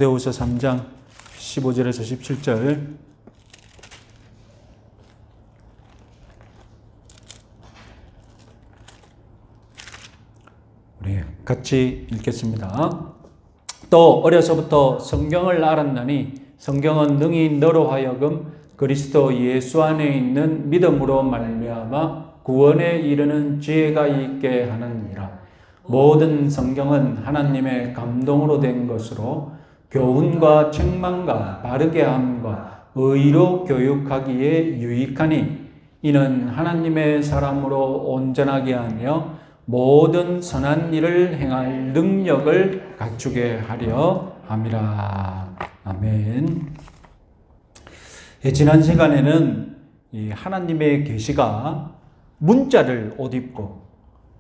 디모데후서 3장 15절에서 17절 우리 같이 읽겠습니다. 또 어려서부터 성경을 알았나니 성경은 능히 너로 하여금 그리스도 예수 안에 있는 믿음으로 말미암아 구원에 이르는 지혜가 있게 하느니라. 모든 성경은 하나님의 감동으로 된 것으로 교훈과 책망과 바르게 함과 의로 교육하기에 유익하니 이는 하나님의 사람으로 온전하게 하며 모든 선한 일을 행할 능력을 갖추게 하려 함이라. 아멘. 지난 시간에는 이 하나님의 계시가 문자를 옷 입고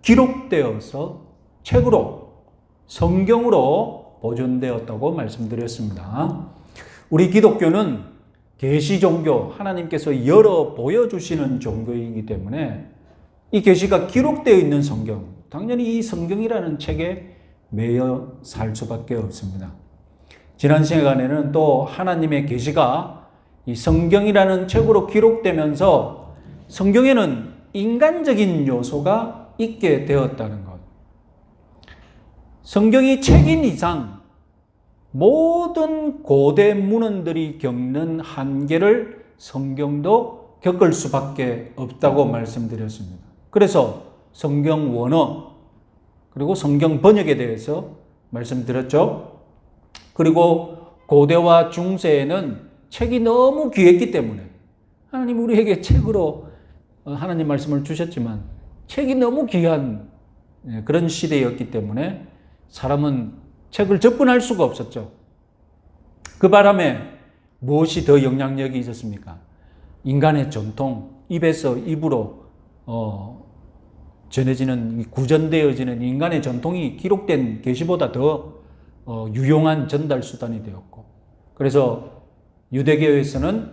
기록되어서 책으로 성경으로 보존되었다고 말씀드렸습니다. 우리 기독교는 계시 종교, 하나님께서 열어 보여주시는 종교이기 때문에 이 계시가 기록되어 있는 성경, 당연히 이 성경이라는 책에 매여 살 수밖에 없습니다. 지난 시간에는 또 하나님의 계시가 이 성경이라는 책으로 기록되면서 성경에는 인간적인 요소가 있게 되었다는 것. 성경이 책인 이상 모든 고대 문헌들이 겪는 한계를 성경도 겪을 수밖에 없다고 말씀드렸습니다. 그래서 성경 원어 그리고 성경 번역에 대해서 말씀드렸죠. 그리고 고대와 중세에는 책이 너무 귀했기 때문에 하나님 우리에게 책으로 하나님 말씀을 주셨지만 책이 너무 귀한 그런 시대였기 때문에 사람은 책을 접근할 수가 없었죠. 그 바람에 무엇이 더 영향력이 있었습니까? 인간의 전통, 입에서 입으로 전해지는, 구전되어지는 인간의 전통이 기록된 계시보다 더 유용한 전달 수단이 되었고, 그래서 유대교에서는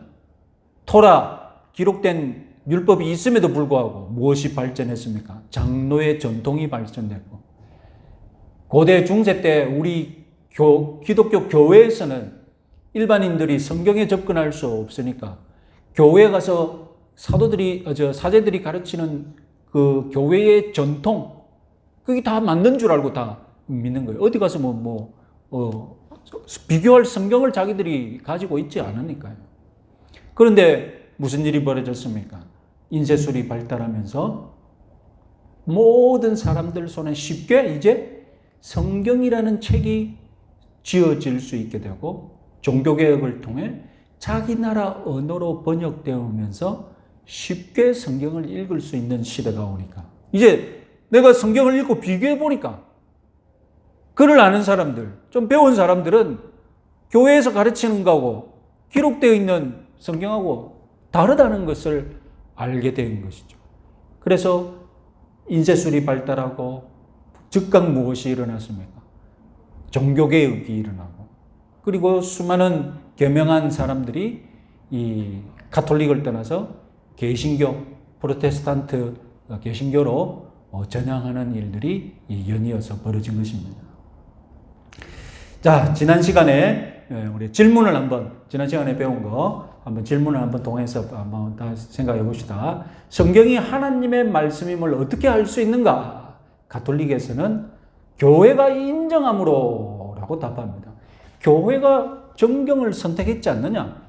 토라, 기록된 율법이 있음에도 불구하고 무엇이 발전했습니까? 장로의 전통이 발전됐고, 고대 중세 때 우리 기독교 교회에서는 일반인들이 성경에 접근할 수 없으니까 교회에 가서 사제들이 가르치는 그 교회의 전통, 그게 다 맞는 줄 알고 다 믿는 거예요. 어디 가서 비교할 성경을 자기들이 가지고 있지 않으니까요. 그런데 무슨 일이 벌어졌습니까? 인쇄술이 발달하면서 모든 사람들 손에 쉽게 이제 성경이라는 책이 지어질 수 있게 되고, 종교개혁을 통해 자기 나라 언어로 번역되면서 쉽게 성경을 읽을 수 있는 시대가 오니까 이제 내가 성경을 읽고 비교해 보니까 글을 아는 사람들, 좀 배운 사람들은 교회에서 가르치는 거하고 기록되어 있는 성경하고 다르다는 것을 알게 된 것이죠. 그래서 인쇄술이 발달하고 즉각 무엇이 일어났습니까? 종교개혁이 일어나고, 그리고 수많은 개명한 사람들이 이 가톨릭을 떠나서 개신교, 프로테스탄트 개신교로 전향하는 일들이 연이어서 벌어진 것입니다. 자, 지난 시간에 우리 질문을 지난 시간에 배운 거 질문을 한번 통해서 한번 다 생각해 봅시다. 성경이 하나님의 말씀임을 어떻게 알 수 있는가? 가톨릭에서는 교회가 인정함으로 라고 답합니다. 교회가 정경을 선택했지 않느냐?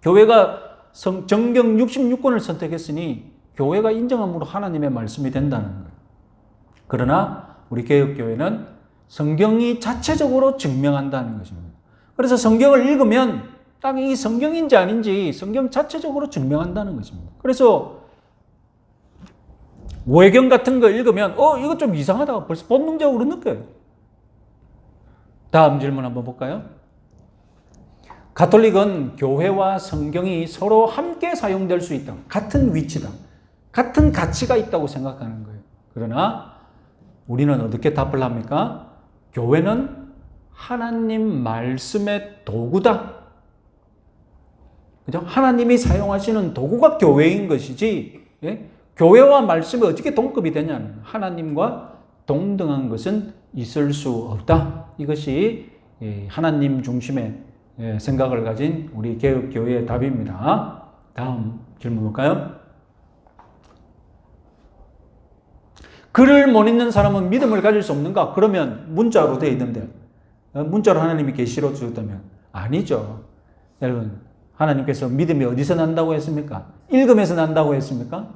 교회가 정경 66권을 선택했으니 교회가 인정함으로 하나님의 말씀이 된다는 거예요. 그러나 우리 개혁교회는 성경이 자체적으로 증명한다는 것입니다. 그래서 성경을 읽으면 딱 이 성경인지 아닌지 성경 자체적으로 증명한다는 것입니다. 그래서 외경 같은 거 읽으면 이거 좀 이상하다 벌써 본능적으로 느껴요. 다음 질문 한번 볼까요? 가톨릭은 교회와 성경이 서로 함께 사용될 수 있다. 같은 위치다. 같은 가치가 있다고 생각하는 거예요. 그러나 우리는 어떻게 답을 합니까? 교회는 하나님 말씀의 도구다. 그죠? 하나님이 사용하시는 도구가 교회인 것이지, 교회와 말씀이 어떻게 동급이 되냐는, 하나님과 동등한 것은 있을 수 없다. 이것이 하나님 중심의 생각을 가진 우리 개혁교회의 답입니다. 다음 질문 볼까요? 글을 못 읽는 사람은 믿음을 가질 수 없는가? 그러면 문자로 되어 있는데 문자로 하나님이 계시로 주셨다면 아니죠. 여러분, 하나님께서 믿음이 어디서 난다고 했습니까? 읽음에서 난다고 했습니까?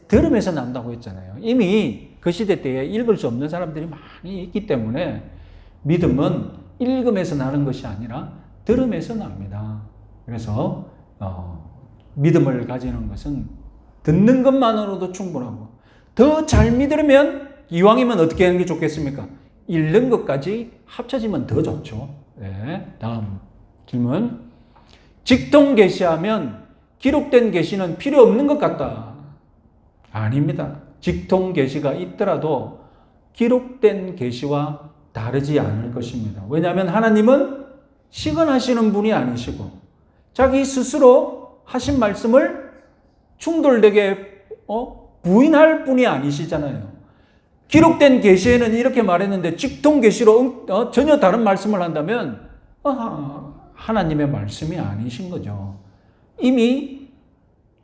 들음에서 난다고 했잖아요. 이미 그 시대 때에 읽을 수 없는 사람들이 많이 있기 때문에 믿음은 읽음에서 나는 것이 아니라 들음에서 납니다. 그래서 믿음을 가지는 것은 듣는 것만으로도 충분하고 더 잘 믿으려면 이왕이면 어떻게 하는 게 좋겠습니까? 읽는 것까지 합쳐지면 더 좋죠. 네, 다음 질문. 직통 계시하면 기록된 계시는 필요 없는 것 같다. 아닙니다. 직통 계시가 있더라도 기록된 계시와 다르지 않을 것입니다. 왜냐하면 하나님은 시건하시는 분이 아니시고 자기 스스로 하신 말씀을 충돌되게 부인할 분이 아니시잖아요. 기록된 계시에는 이렇게 말했는데 직통 계시로 전혀 다른 말씀을 한다면 하나님의 말씀이 아니신 거죠. 이미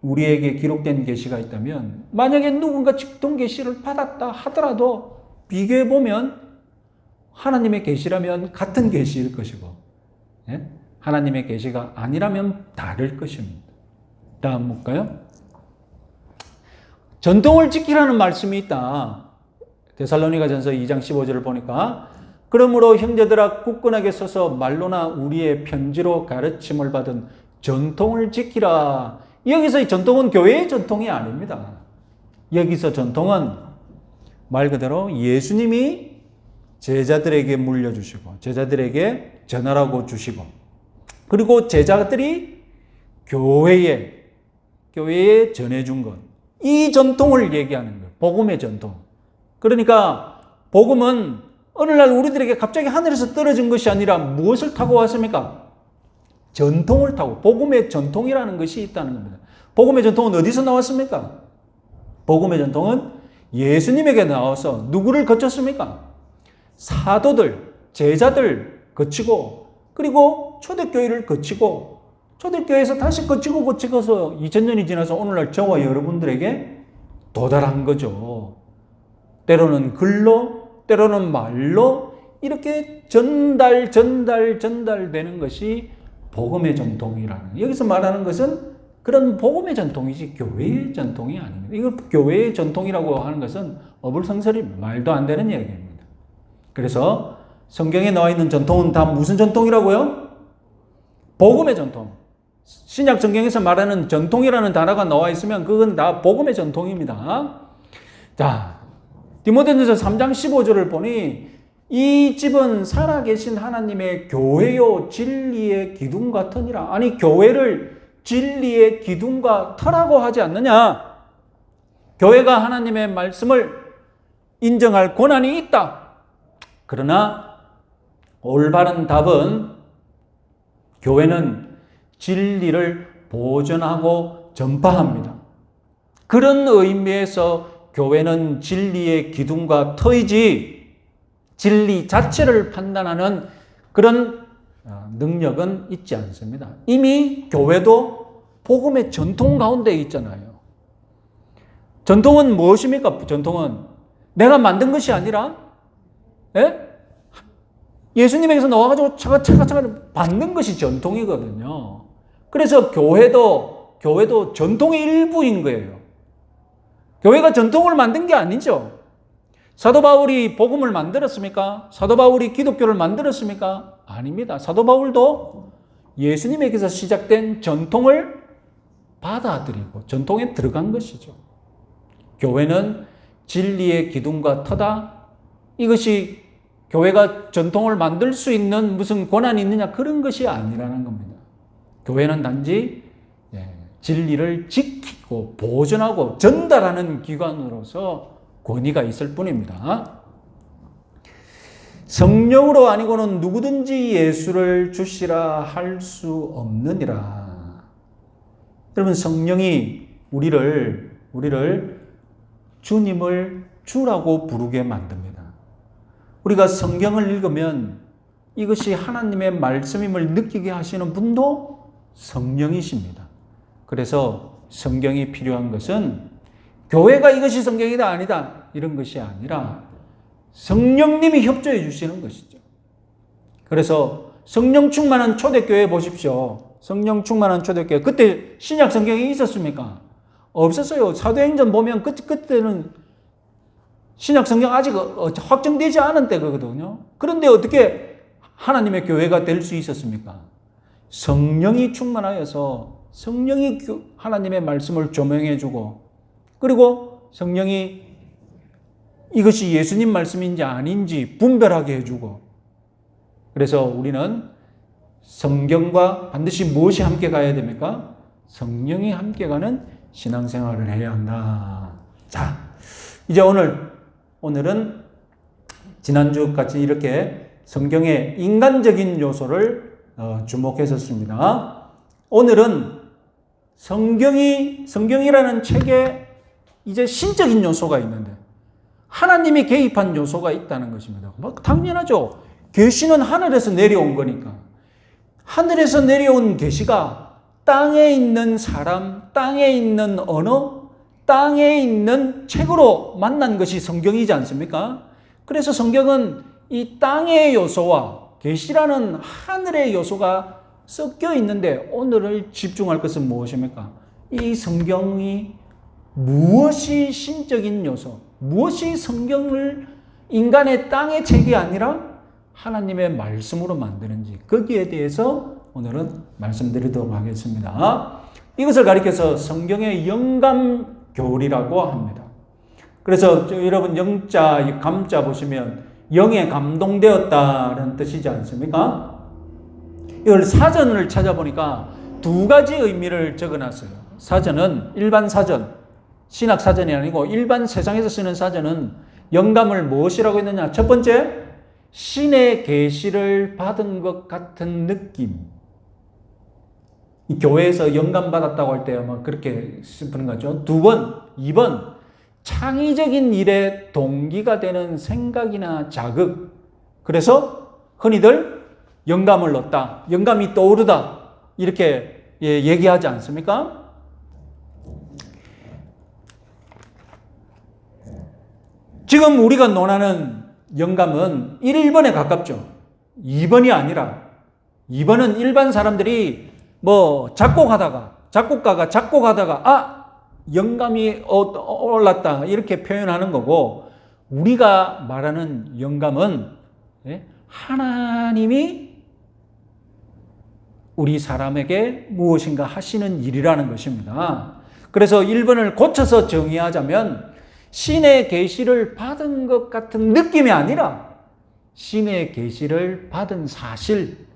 우리에게 기록된 계시가 있다면 만약에 누군가 직통 계시를 받았다 하더라도 비교해 보면 하나님의 계시라면 같은 계시일 것이고 하나님의 계시가 아니라면 다를 것입니다. 다음 볼까요? 전통을 지키라는 말씀이 있다. 데살로니가전서 2장 15절을 보니까 그러므로 형제들아 굳건하게 서서 말로나 우리의 편지로 가르침을 받은 전통을 지키라. 여기서 이 전통은 교회의 전통이 아닙니다. 여기서 전통은 말 그대로 예수님이 제자들에게 물려주시고 제자들에게 전하라고 주시고 그리고 제자들이 교회에 전해준 것, 이 전통을 얘기하는 거예요. 복음의 전통. 그러니까 복음은 어느 날 우리들에게 갑자기 하늘에서 떨어진 것이 아니라 무엇을 타고 왔습니까? 전통을 타고, 복음의 전통이라는 것이 있다는 겁니다. 복음의 전통은 어디서 나왔습니까? 복음의 전통은 예수님에게 나와서 누구를 거쳤습니까? 사도들, 제자들 거치고 그리고 초대교회를 거치고 초대교회에서 다시 거치고서 2000년이 지나서 오늘날 저와 여러분들에게 도달한 거죠. 때로는 글로, 때로는 말로 이렇게 전달되는 것이 복음의 전통이라는, 여기서 말하는 것은 그런 복음의 전통이지 교회의 전통이 아닙니다. 이걸 교회의 전통이라고 하는 것은 어불성설입니다. 말도 안 되는 이야기입니다. 그래서 성경에 나와 있는 전통은 다 무슨 전통이라고요? 복음의 전통. 신약 성경에서 말하는 전통이라는 단어가 나와 있으면 그건 다 복음의 전통입니다. 자, 디모데전서 3장 15절을 보니 이 집은 살아계신 하나님의 교회요 진리의 기둥과 터니라. 아니, 교회를 진리의 기둥과 터라고 하지 않느냐? 교회가 하나님의 말씀을 인정할 권한이 있다. 그러나 올바른 답은 교회는 진리를 보존하고 전파합니다. 그런 의미에서 교회는 진리의 기둥과 터이지 진리 자체를 판단하는 그런 능력은 있지 않습니다. 이미 교회도 복음의 전통 가운데 있잖아요. 전통은 무엇입니까? 전통은 내가 만든 것이 아니라 예수님에게서 나와가지고 차가차가 받는 것이 전통이거든요. 그래서 교회도 전통의 일부인 거예요. 교회가 전통을 만든 게 아니죠. 사도 바울이 복음을 만들었습니까? 사도 바울이 기독교를 만들었습니까? 아닙니다. 사도 바울도 예수님에게서 시작된 전통을 받아들이고 전통에 들어간 것이죠. 교회는 진리의 기둥과 터다. 이것이 교회가 전통을 만들 수 있는 무슨 권한이 있느냐, 그런 것이 아니라는 겁니다. 교회는 단지 진리를 지키고 보존하고 전달하는 기관으로서 권위가 있을 뿐입니다. 성령으로 아니고는 누구든지 예수를 주시라 할 수 없느니라. 여러분, 성령이 우리를 주님을 주라고 부르게 만듭니다. 우리가 성경을 읽으면 이것이 하나님의 말씀임을 느끼게 하시는 분도 성령이십니다. 그래서 성경이 필요한 것은 교회가 이것이 성경이다 아니다 이런 것이 아니라 성령님이 협조해 주시는 것이죠. 그래서 성령 충만한 초대교회 보십시오. 성령 충만한 초대교회. 그때 신약 성경이 있었습니까? 없었어요. 사도행전 보면 그때는 신약 성경 아직 확정되지 않은 때거든요. 그런데 어떻게 하나님의 교회가 될 수 있었습니까? 성령이 충만하여서 성령이 하나님의 말씀을 조명해 주고, 그리고 성령이 이것이 예수님 말씀인지 아닌지 분별하게 해주고, 그래서 우리는 성경과 반드시 무엇이 함께 가야 됩니까? 성령이 함께 가는 신앙생활을 해야 한다. 자, 이제 오늘은 지난주 같이 이렇게 성경의 인간적인 요소를 주목했었습니다. 오늘은 성경이라는 책에 이제 신적인 요소가 있는데 하나님이 개입한 요소가 있다는 것입니다. 당연하죠. 계시는 하늘에서 내려온 거니까. 하늘에서 내려온 계시가 땅에 있는 사람, 땅에 있는 언어, 땅에 있는 책으로 만난 것이 성경이지 않습니까? 그래서 성경은 이 땅의 요소와 계시라는 하늘의 요소가 섞여 있는데 오늘 집중할 것은 무엇입니까? 이 성경이 무엇이 신적인 요소, 무엇이 성경을 인간의 땅의 책이 아니라 하나님의 말씀으로 만드는지 거기에 대해서 오늘은 말씀드리도록 하겠습니다. 이것을 가리켜서 성경의 영감교리라고 합니다. 그래서 여러분 영자, 감자 보시면 영에 감동되었다는 뜻이지 않습니까? 이걸 사전을 찾아보니까 두 가지 의미를 적어놨어요. 사전은 일반 사전, 신학 사전이 아니고 일반 세상에서 쓰는 사전은 영감을 무엇이라고 했느냐? 첫 번째, 신의 계시를 받은 것 같은 느낌. 이 교회에서 영감 받았다고 할 때 아마 그렇게 쓰는 거죠. 2번, 창의적인 일에 동기가 되는 생각이나 자극. 그래서 흔히들 영감을 얻다, 영감이 떠오르다 이렇게 얘기하지 않습니까? 지금 우리가 논하는 영감은 1번에 가깝죠. 2번이 아니라 2번은 일반 사람들이 작곡가가 작곡하다가 영감이 올랐다 이렇게 표현하는 거고, 우리가 말하는 영감은 하나님이 우리 사람에게 무엇인가 하시는 일이라는 것입니다. 그래서 1번을 고쳐서 정의하자면 신의 계시를 받은 것 같은 느낌이 아니라 신의 계시를 받은 사실,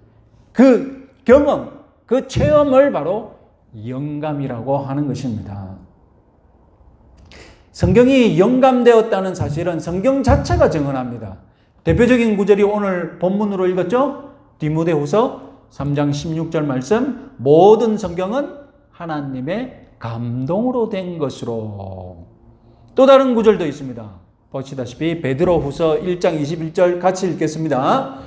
그 경험, 그 체험을 바로 영감이라고 하는 것입니다. 성경이 영감되었다는 사실은 성경 자체가 증언합니다. 대표적인 구절이 오늘 본문으로 읽었죠? 디모데후서 3장 16절 말씀, 모든 성경은 하나님의 감동으로 된 것으로. 또 다른 구절도 있습니다. 보시다시피 베드로후서 1장 21절 같이 읽겠습니다.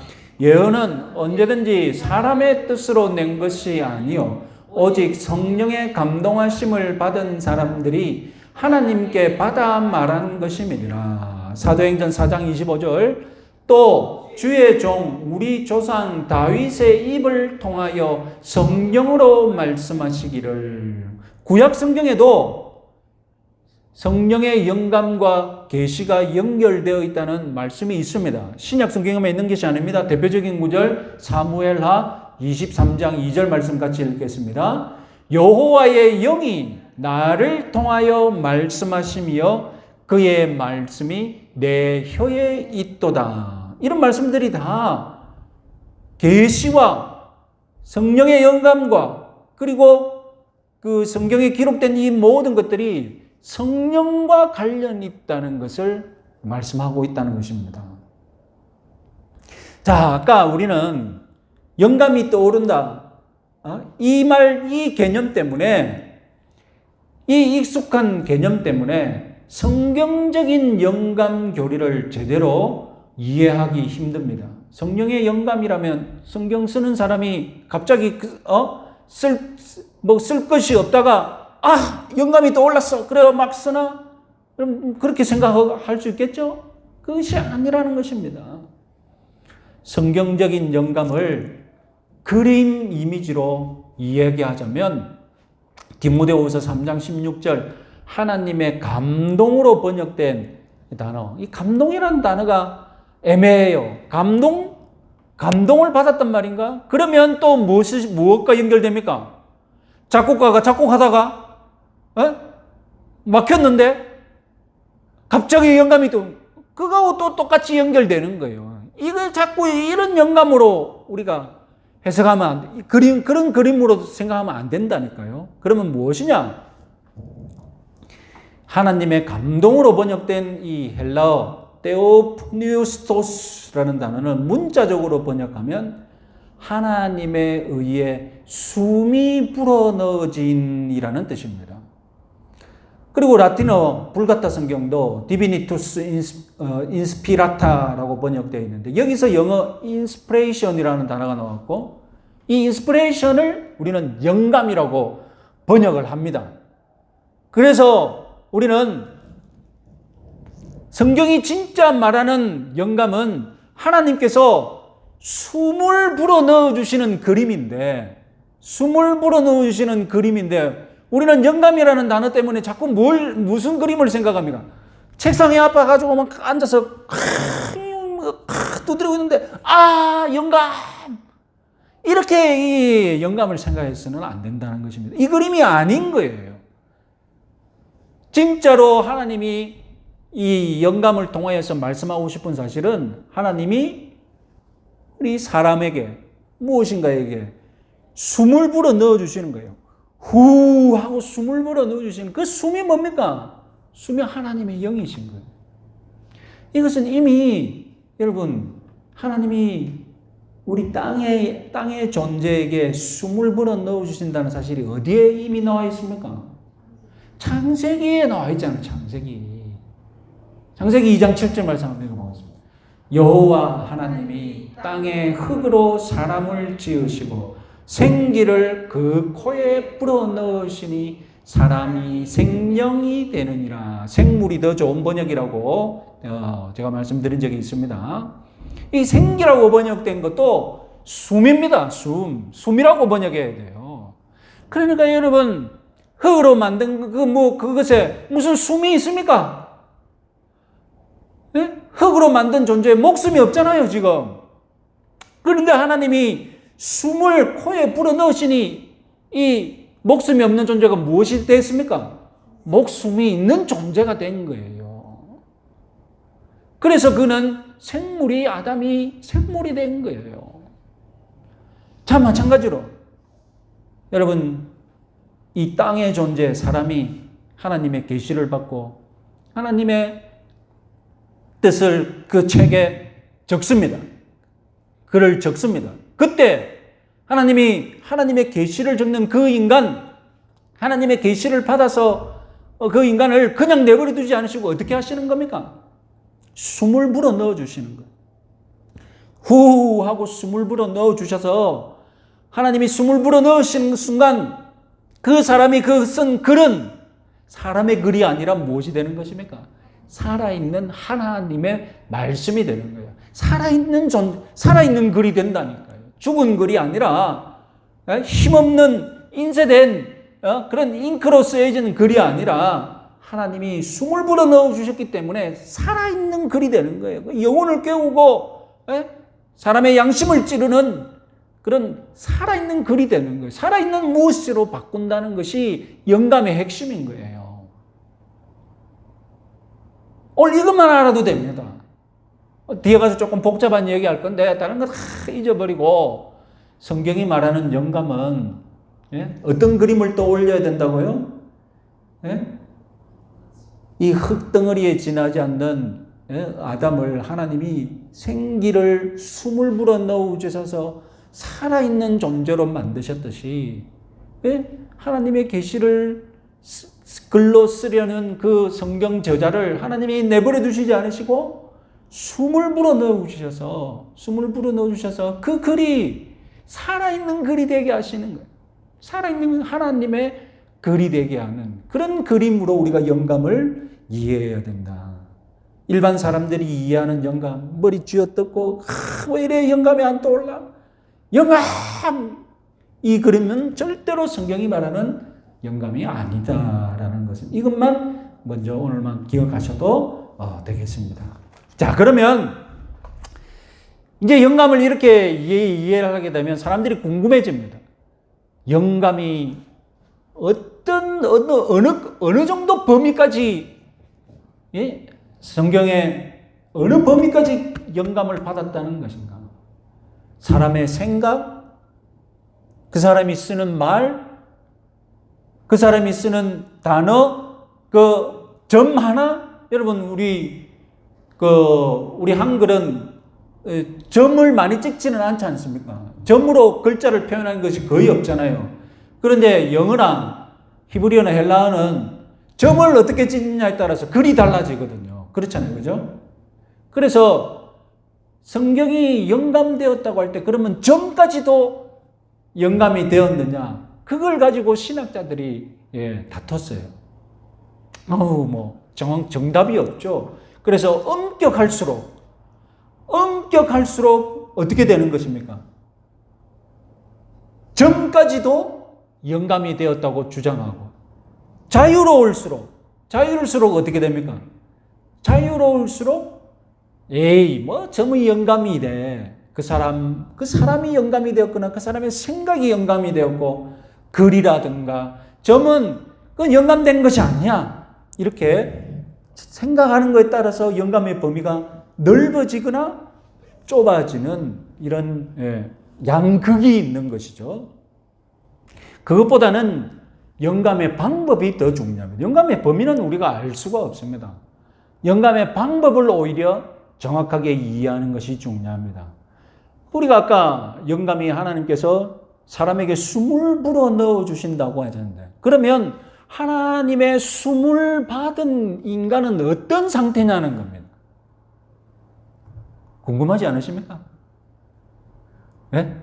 예언은 언제든지 사람의 뜻으로 낸 것이 아니요 오직 성령의 감동하심을 받은 사람들이 하나님께 받아 말한 것임이니라. 사도행전 4장 25절, 또 주의 종 우리 조상 다윗의 입을 통하여 성령으로 말씀하시기를. 구약 성경에도 성령의 영감과 계시가 연결되어 있다는 말씀이 있습니다. 신약 성경에만 있는 것이 아닙니다. 대표적인 구절 사무엘하 23장 2절 말씀 같이 읽겠습니다. 여호와의 영이 나를 통하여 말씀하시며 그의 말씀이 내 혀에 있도다. 이런 말씀들이 다 계시와 성령의 영감과 그리고 그 성경에 기록된 이 모든 것들이 성령과 관련이 있다는 것을 말씀하고 있다는 것입니다. 자, 아까 우리는 영감이 떠오른다. 이 개념 때문에, 이 익숙한 개념 때문에 성경적인 영감 교리를 제대로 이해하기 힘듭니다. 성령의 영감이라면 성경 쓰는 사람이 갑자기 쓸 것이 없다가 영감이 떠올랐어. 그래 막 쓰나? 그럼 그렇게 생각할 수 있겠죠? 그것이 아니라는 것입니다. 성경적인 영감을 그림 이미지로 이야기하자면 디모데후서 3장 16절 하나님의 감동으로 번역된 단어. 이 감동이라는 단어가 애매해요. 감동을 받았단 말인가? 그러면 또 무엇과 연결됩니까? 작곡가가 작곡하다가 막혔는데 갑자기 영감이 그거하고 또 똑같이 연결되는 거예요. 이걸 자꾸 이런 영감으로 우리가 해석하면 안 돼. 그런 그림으로 생각하면 안 된다니까요. 그러면 무엇이냐? 하나님의 감동으로 번역된 이 헬라어 테오프니우스토스라는 단어는 문자적으로 번역하면 하나님에 의해 숨이 불어넣어진이라는 뜻입니다. 그리고 라틴어 불가타 성경도 디비니투스 인스피라타라고 번역되어 있는데 여기서 영어 인스피레이션이라는 단어가 나왔고 이 인스피레이션을 우리는 영감이라고 번역을 합니다. 그래서 우리는 성경이 진짜 말하는 영감은 하나님께서 숨을 불어넣어 주시는 그림인데 우리는 영감이라는 단어 때문에 자꾸 무슨 그림을 생각합니까? 책상에 앞에 가지고 막 앉아서 두드리고 있는데 영감 이렇게 이 영감을 생각해서는 안 된다는 것입니다. 이 그림이 아닌 거예요. 진짜로 하나님이 이 영감을 통하여서 말씀하고 싶은 사실은 하나님이 우리 사람에게 무엇인가에게 숨을 불어 넣어주시는 거예요. 후 하고 숨을 불어 넣어주시는 그 숨이 뭡니까? 숨이 하나님의 영이신 거예요. 이것은 이미 여러분 하나님이 우리 땅의 존재에게 숨을 불어 넣어주신다는 사실이 어디에 이미 나와 있습니까? 창세기에 나와 있잖아요. 창세기 2장 7절 말씀 한번 읽어보겠습니다. 여호와 하나님이 땅에 흙으로 사람을 지으시고 생기를 그 코에 불어넣으시니 사람이 생명이 되느니라. 생물이 더 좋은 번역이라고 제가 말씀드린 적이 있습니다. 이 생기라고 번역된 것도 숨입니다. 숨이라고 번역해야 돼요. 그러니까 여러분 흙으로 만든 그것에 무슨 숨이 있습니까? 네? 흙으로 만든 존재에 목숨이 없잖아요, 지금. 그런데 하나님이 숨을 코에 불어넣으시니 이 목숨이 없는 존재가 무엇이 됐습니까? 목숨이 있는 존재가 된 거예요. 그래서 그는 아담이 생물이 된 거예요. 자, 마찬가지로 여러분 이 땅의 존재, 사람이 하나님의 계시를 받고 하나님의 뜻을 그 책에 적습니다. 글을 적습니다. 그때 하나님이 하나님의 계시를 적는 그 인간, 하나님의 계시를 받아서 그 인간을 그냥 내버려 두지 않으시고 어떻게 하시는 겁니까? 숨을 불어 넣어 주시는 거예요. 후 하고 숨을 불어 넣어 주셔서 하나님이 숨을 불어 넣으시는 순간 그 사람이 쓴 글은 사람의 글이 아니라 무엇이 되는 것입니까? 살아있는 하나님의 말씀이 되는 거예요. 살아있는 글이 된다니까요. 죽은 글이 아니라 힘없는 인쇄된 그런 잉크로 쓰여진 글이 아니라 하나님이 숨을 불어 넣어 주셨기 때문에 살아있는 글이 되는 거예요. 영혼을 깨우고 사람의 양심을 찌르는 그런 살아있는 글이 되는 거예요. 살아있는 무엇으로 바꾼다는 것이 영감의 핵심인 거예요. 오늘 이것만 알아도 됩니다. 뒤에 가서 조금 복잡한 얘기 할 건데 다른 거 다 잊어버리고 성경이 말하는 영감은 어떤 그림을 떠올려야 된다고요? 이 흙덩어리에 지나지 않는 아담을 하나님이 생기를 숨을 불어 넣어 주셔서 살아있는 존재로 만드셨듯이 하나님의 계시를 글로 쓰려는 그 성경 저자를 하나님이 내버려 두시지 않으시고 숨을 불어 넣어주셔서 그 글이 살아있는 글이 되게 하시는 거예요. 살아있는 하나님의 글이 되게 하는 그런 그림으로 우리가 영감을 이해해야 된다. 일반 사람들이 이해하는 영감, 머리 쥐어뜯고 왜 이래 영감이 안 떠올라? 영감! 이 그림은 절대로 성경이 말하는 영감이 아니다라는 것은 이것만 먼저 오늘만 기억하셔도 되겠습니다. 자, 그러면 이제 영감을 이렇게 이해를 하게 되면 사람들이 궁금해집니다. 영감이 어느 정도 범위까지, 예? 성경에 어느 범위까지 영감을 받았다는 것인가? 사람의 생각, 그 사람이 쓰는 말, 그 사람이 쓰는 단어, 그 점 하나? 여러분, 우리 한글은 점을 많이 찍지는 않지 않습니까? 점으로 글자를 표현하는 것이 거의 없잖아요. 그런데 영어나 히브리어나 헬라어는 점을 어떻게 찍느냐에 따라서 글이 달라지거든요. 그렇잖아요. 그죠? 그래서 성경이 영감되었다고 할 때 그러면 점까지도 영감이 되었느냐? 그걸 가지고 신학자들이 다퉜어요. 정답이 없죠. 그래서 엄격할수록 어떻게 되는 것입니까? 점까지도 영감이 되었다고 주장하고 자유로울수록 어떻게 됩니까? 자유로울수록 점의 영감이 돼. 그 사람이 영감이 되었거나 그 사람의 생각이 영감이 되었고 글이라든가 점은 그건 영감된 것이 아니야. 이렇게 생각하는 것에 따라서 영감의 범위가 넓어지거나 좁아지는 이런 양극이 있는 것이죠. 그것보다는 영감의 방법이 더 중요합니다. 영감의 범위는 우리가 알 수가 없습니다. 영감의 방법을 오히려 정확하게 이해하는 것이 중요합니다. 우리가 아까 영감이 하나님께서 사람에게 숨을 불어 넣어 주신다고 하셨는데, 그러면 하나님의 숨을 받은 인간은 어떤 상태냐는 겁니다. 궁금하지 않으십니까? 네?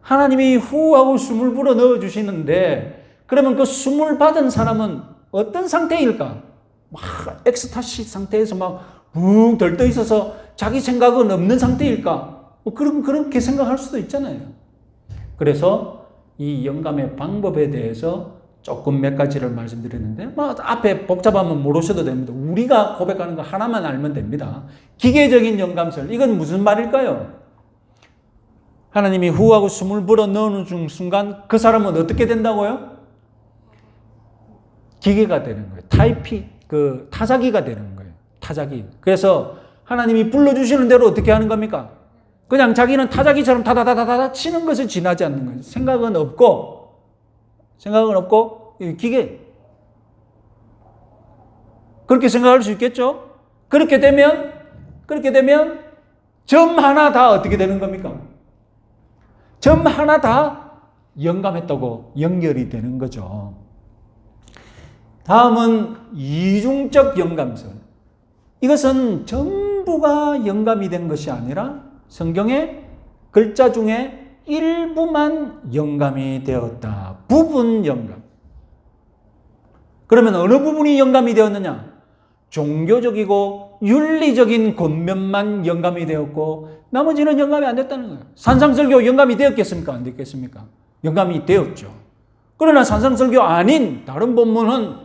하나님이 후하고 숨을 불어 넣어 주시는데 그러면 그 숨을 받은 사람은 어떤 상태일까? 막 엑스타시 상태에서 막 붕 들떠 있어서 자기 생각은 없는 상태일까? 그렇게 생각할 수도 있잖아요. 그래서 이 영감의 방법에 대해서 조금 몇 가지를 말씀드렸는데 앞에 복잡하면 모르셔도 됩니다. 우리가 고백하는 거 하나만 알면 됩니다. 기계적인 영감설, 이건 무슨 말일까요? 하나님이 후하고 숨을 불어 넣는 순간 그 사람은 어떻게 된다고요? 기계가 되는 거예요. 타자기가 되는 거예요. 타자기. 그래서 하나님이 불러주시는 대로 어떻게 하는 겁니까? 그냥 자기는 타자기처럼 다다다다다 치는 것을 지나지 않는 거예요. 생각은 없고 기계. 그렇게 생각할 수 있겠죠? 그렇게 되면 점 하나 다 어떻게 되는 겁니까? 점 하나 다 영감했다고 연결이 되는 거죠. 다음은 이중적 영감설. 이것은 전부가 영감이 된 것이 아니라 성경의 글자 중에 일부만 영감이 되었다. 부분 영감. 그러면 어느 부분이 영감이 되었느냐? 종교적이고 윤리적인 겉면만 영감이 되었고 나머지는 영감이 안 됐다는 거예요. 산상설교 영감이 되었겠습니까? 안 됐겠습니까? 영감이 되었죠. 그러나 산상설교 아닌 다른 본문은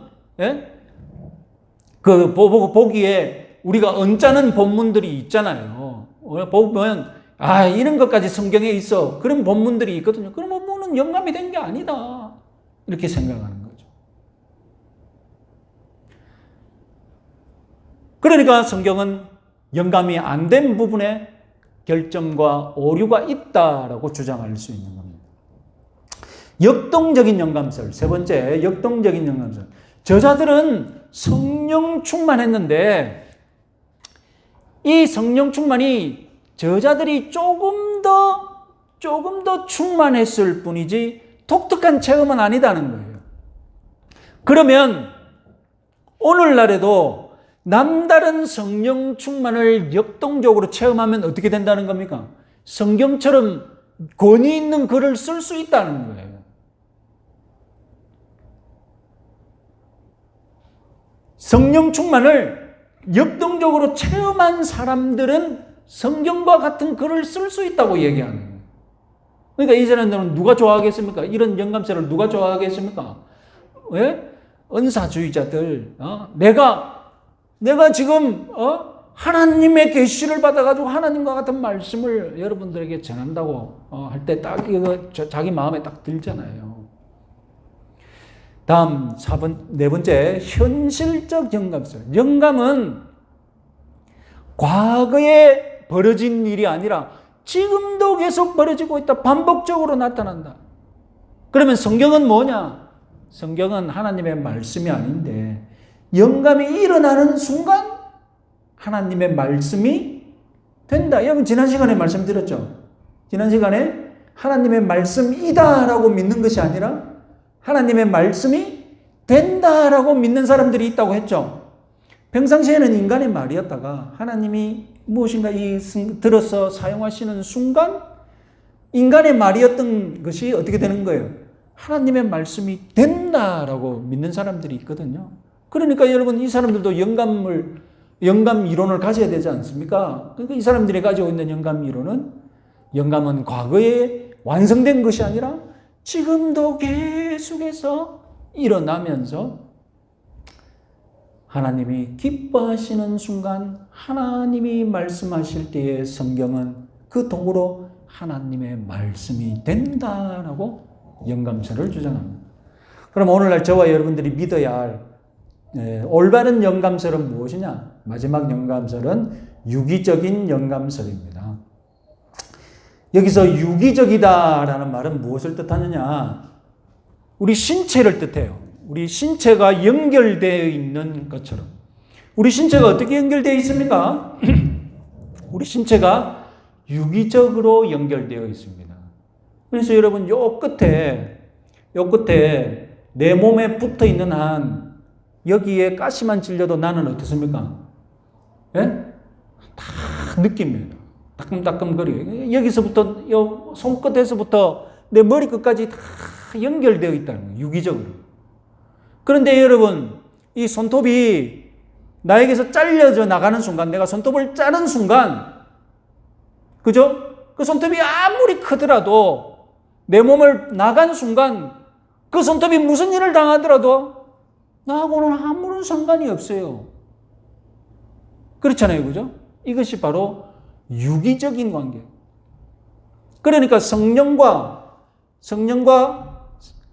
보기에 우리가 언짢은 본문들이 있잖아요. 보면 이런 것까지 성경에 있어. 그런 본문들이 있거든요. 그런 본문은 영감이 된 게 아니다. 이렇게 생각하는 거죠. 그러니까 성경은 영감이 안 된 부분에 결점과 오류가 있다라고 주장할 수 있는 겁니다. 역동적인 영감설. 세 번째, 역동적인 영감설. 저자들은 성령 충만했는데 이 성령 충만이 저자들이 조금 더 충만했을 뿐이지 독특한 체험은 아니다는 거예요. 그러면 오늘날에도 남다른 성령 충만을 역동적으로 체험하면 어떻게 된다는 겁니까? 성경처럼 권위 있는 글을 쓸 수 있다는 거예요. 성령 충만을 역동적으로 체험한 사람들은 성경과 같은 글을 쓸 수 있다고 얘기하는 거예요. 그러니까 이 사람들은 누가 좋아하겠습니까? 이런 영감세를 누가 좋아하겠습니까? 왜? 은사주의자들. 내가 지금 하나님의 계시를 받아가지고 하나님과 같은 말씀을 여러분들에게 전한다고 할 때 딱 이거 자기 마음에 딱 들잖아요. 다음 네 번째, 현실적 영감설. 영감은 과거에 벌어진 일이 아니라 지금도 계속 벌어지고 있다. 반복적으로 나타난다. 그러면 성경은 뭐냐? 성경은 하나님의 말씀이 아닌데 영감이 일어나는 순간 하나님의 말씀이 된다. 여러분 지난 시간에 말씀드렸죠? 지난 시간에 하나님의 말씀이다라고 믿는 것이 아니라 하나님의 말씀이 된다라고 믿는 사람들이 있다고 했죠. 평상시에는 인간의 말이었다가 하나님이 무엇인가 들어서 사용하시는 순간 인간의 말이었던 것이 어떻게 되는 거예요? 하나님의 말씀이 된다라고 믿는 사람들이 있거든요. 그러니까 여러분 이 사람들도 영감 이론을 가져야 되지 않습니까? 그러니까 이 사람들이 가지고 있는 영감은 과거에 완성된 것이 아니라 지금도 계속해서 일어나면서 하나님이 기뻐하시는 순간 하나님이 말씀하실 때의 성경은 그 도구로 하나님의 말씀이 된다라고 영감설을 주장합니다. 그럼 오늘날 저와 여러분들이 믿어야 할 올바른 영감설은 무엇이냐? 마지막 영감설은 유기적인 영감설입니다. 여기서 유기적이다라는 말은 무엇을 뜻하느냐? 우리 신체를 뜻해요. 우리 신체가 연결되어 있는 것처럼. 우리 신체가 어떻게 연결되어 있습니까? 우리 신체가 유기적으로 연결되어 있습니다. 그래서 여러분 요 끝에 내 몸에 붙어 있는 한 여기에 가시만 찔려도 나는 어떻습니까? 예? 다 느낍니다. 따끔따끔거려요. 여기서부터 요 손끝에서부터 내 머리끝까지 다 연결되어 있다는 거예요. 유기적으로. 그런데 여러분 이 손톱이 나에게서 잘려져 나가는 순간, 내가 손톱을 자른 순간, 그죠? 그 손톱이 아무리 크더라도 내 몸을 나간 순간 그 손톱이 무슨 일을 당하더라도 나하고는 아무런 상관이 없어요. 그렇잖아요. 그죠? 이것이 바로 유기적인 관계. 그러니까 성령과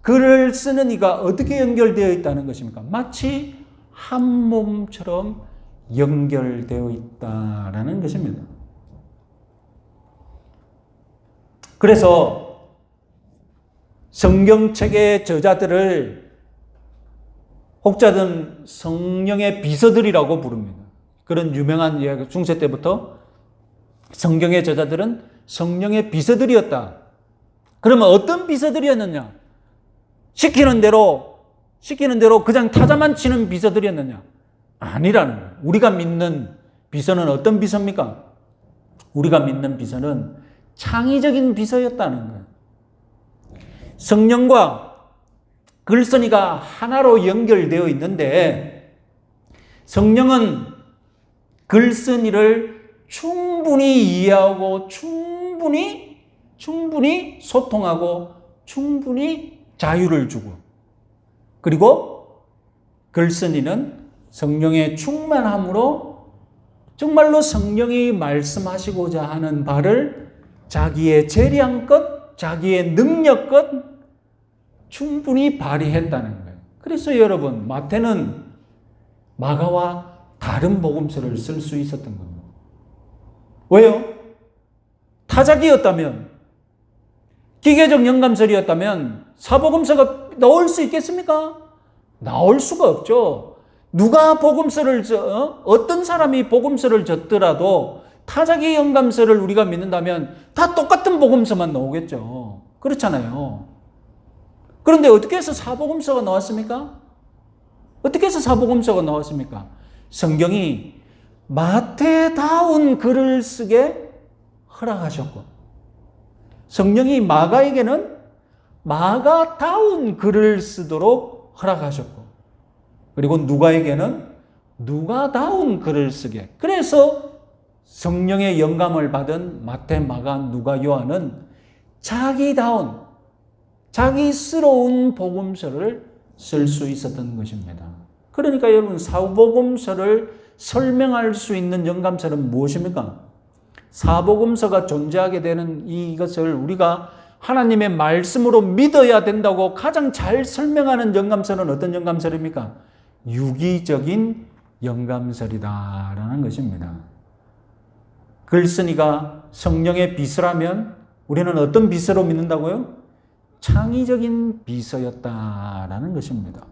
글을 쓰는 이가 어떻게 연결되어 있다는 것입니까? 마치 한 몸처럼 연결되어 있다라는 것입니다. 그래서 성경책의 저자들을 혹자는 성령의 비서들이라고 부릅니다. 그런 유명한 이야기, 중세 때부터 성경의 저자들은 성령의 비서들이었다. 그러면 어떤 비서들이었느냐? 시키는 대로 그냥 타자만 치는 비서들이었느냐? 아니라는 거예요. 우리가 믿는 비서는 어떤 비서입니까? 우리가 믿는 비서는 창의적인 비서였다는 거예요. 성령과 글쓴이가 하나로 연결되어 있는데 성령은 글쓴이를 충분히 이해하고 충분히 소통하고 충분히 자유를 주고, 그리고 글쓴이는 성령의 충만함으로 정말로 성령이 말씀하시고자 하는 바를 자기의 재량껏, 자기의 능력껏 충분히 발휘했다는 거예요. 그래서 여러분, 마태는 마가와 다른 복음서를 쓸 수 있었던 겁니다. 왜요? 타작이었다면, 기계적 영감설이었다면 사복음서가 나올 수 있겠습니까? 나올 수가 없죠. 누가 복음서를 어떤 사람이 복음서를 졌더라도 타작의 영감서를 우리가 믿는다면 다 똑같은 복음서만 나오겠죠. 그렇잖아요. 그런데 어떻게 해서 사복음서가 나왔습니까? 어떻게 해서 사복음서가 나왔습니까? 성경이 마태다운 글을 쓰게 허락하셨고, 성령이 마가에게는 마가다운 글을 쓰도록 허락하셨고, 그리고 누가에게는 누가다운 글을 쓰게. 그래서 성령의 영감을 받은 마태, 마가, 누가, 요한은 자기다운, 자기스러운 복음서를 쓸 수 있었던 것입니다. 그러니까 여러분, 사복음서를 설명할 수 있는 영감서는 무엇입니까? 사복음서가 존재하게 되는 이것을 우리가 하나님의 말씀으로 믿어야 된다고 가장 잘 설명하는 영감서는 어떤 영감서입니까? 유기적인 영감설이다라는 것입니다. 글쓴이가 성령의 비서라면 우리는 어떤 비서로 믿는다고요? 창의적인 비서였다라는 것입니다.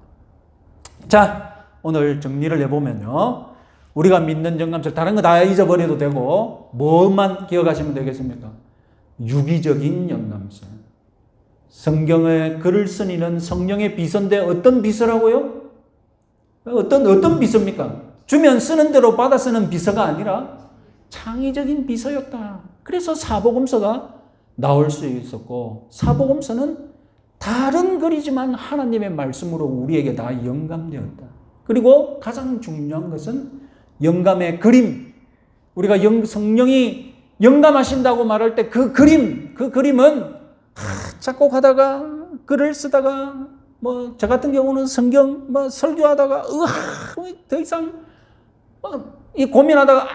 자, 오늘 정리를 해보면요, 우리가 믿는 영감설, 다른 거 다 잊어버려도 되고 뭐만 기억하시면 되겠습니까? 유기적인 영감설. 성경의 글을 쓴 이는 성령의 비서인데 어떤 비서라고요? 어떤 비서입니까? 주면 쓰는 대로 받아 쓰는 비서가 아니라 창의적인 비서였다. 그래서 사복음서가 나올 수 있었고, 사복음서는 다른 글이지만 하나님의 말씀으로 우리에게 다 영감되었다. 그리고 가장 중요한 것은 영감의 그림. 우리가 성령이 영감하신다고 말할 때 그 그림은 작곡하다가 글을 쓰다가 저 같은 경우는 성경 설교하다가 더 이상 고민하다가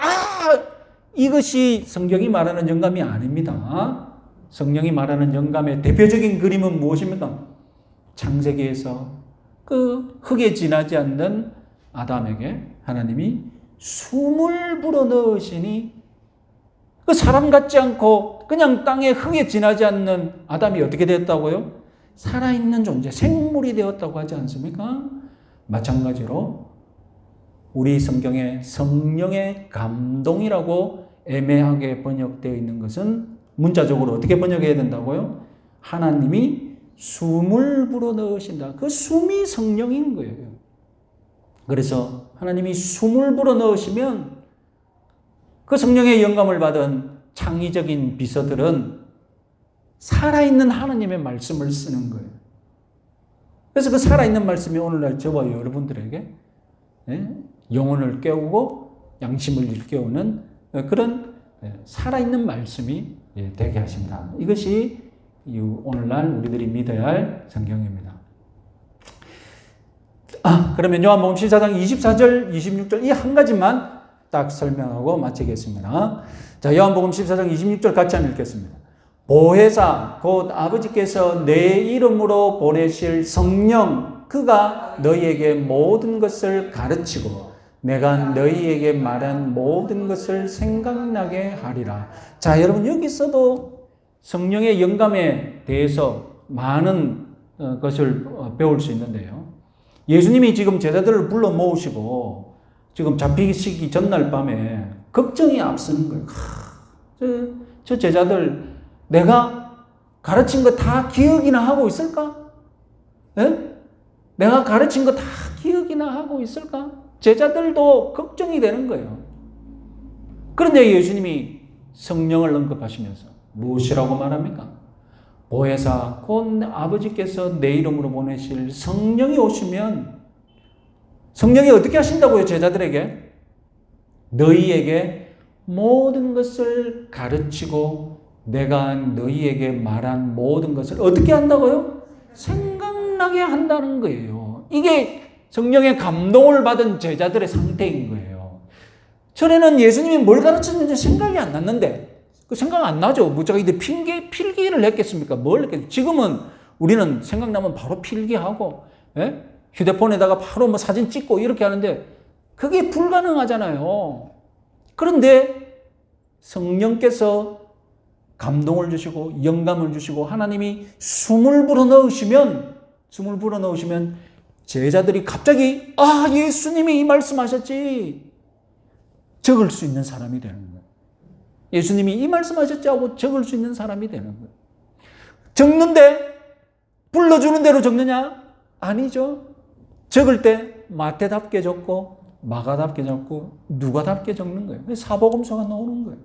이것이 성경이 말하는 영감이 아닙니다. 성령이 말하는 영감의 대표적인 그림은 무엇입니까? 창세기에서 그 흙에 지나지 않는 아담에게 하나님이 숨을 불어넣으시니 그 사람 같지 않고 그냥 땅에 흙에 지나지 않는 아담이 어떻게 되었다고요? 살아있는 존재, 생물이 되었다고 하지 않습니까? 마찬가지로 우리 성경에 성령의 감동이라고 애매하게 번역되어 있는 것은 문자적으로 어떻게 번역해야 된다고요? 하나님이 숨을 불어넣으신다. 그 숨이 성령인 거예요. 그래서 하나님이 숨을 불어넣으시면 그 성령의 영감을 받은 창의적인 비서들은 살아있는 하나님의 말씀을 쓰는 거예요. 그래서 그 살아있는 말씀이 오늘날 저와 여러분들에게 영혼을 깨우고 양심을 일깨우는 그런 살아있는 말씀이 되게 하십니다. 이것이 오늘날 우리들이 믿어야 할 성경입니다. 그러면 요한복음 14장 24절, 26절 이 한 가지만 딱 설명하고 마치겠습니다. 자, 요한복음 14장 26절 같이 한번 읽겠습니다. 보혜사 곧 아버지께서 내 이름으로 보내실 성령 그가 너희에게 모든 것을 가르치고 내가 너희에게 말한 모든 것을 생각나게 하리라. 자, 여러분 여기서도 성령의 영감에 대해서 많은 것을 배울 수 있는데요. 예수님이 지금 제자들을 불러 모으시고 지금 잡히시기 전날 밤에 걱정이 앞서는 거예요. 저 제자들 내가 가르친 거 다 기억이나 하고 있을까? 내가 가르친 거 다 기억이나 하고 있을까? 제자들도 걱정이 되는 거예요. 그런데 예수님이 성령을 언급하시면서 무엇이라고 말합니까? 보혜사 곧 아버지께서 내 이름으로 보내실 성령이 오시면 성령이 어떻게 하신다고요? 제자들에게 너희에게 모든 것을 가르치고 내가 너희에게 말한 모든 것을 어떻게 한다고요? 생각나게 한다는 거예요. 이게 성령의 감동을 받은 제자들의 상태인 거예요. 전에는 예수님이 뭘 가르쳤는지 생각이 안 났는데 그 생각 안 나죠. 뭐 제가 이제 필기를 했겠습니까? 뭘 했겠습니까? 지금은 우리는 생각나면 바로 필기하고 휴대폰에다가 바로 사진 찍고 이렇게 하는데 그게 불가능하잖아요. 그런데 성령께서 감동을 주시고 영감을 주시고 하나님이 숨을 불어넣으시면 제자들이 갑자기 예수님이 이 말씀하셨지 적을 수 있는 사람이 되는 거예요. 예수님이 이 말씀하셨지 하고 적을 수 있는 사람이 되는 거예요. 적는데 불러주는 대로 적느냐? 아니죠. 적을 때 마태답게 적고 마가답게 적고 누가답게 적는 거예요. 사복음서가 나오는 거예요.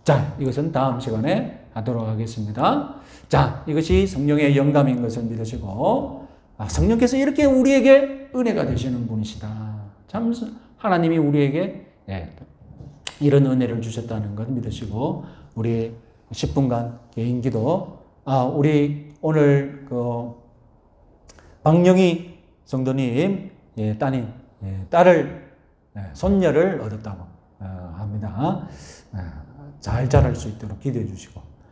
자, 이것은 다음 시간에 하도록 하겠습니다. 자, 이것이 성령의 영감인 것을 믿으시고, 성령께서 이렇게 우리에게 은혜가 되시는 분이시다. 참, 하나님이 우리에게 이런 은혜를 주셨다는 것 믿으시고, 우리 10분간 개인 기도, 우리 오늘 박영희 성도님, 따님, 손녀를 얻었다고 합니다. 잘 자랄 수 있도록 기도해 주시고,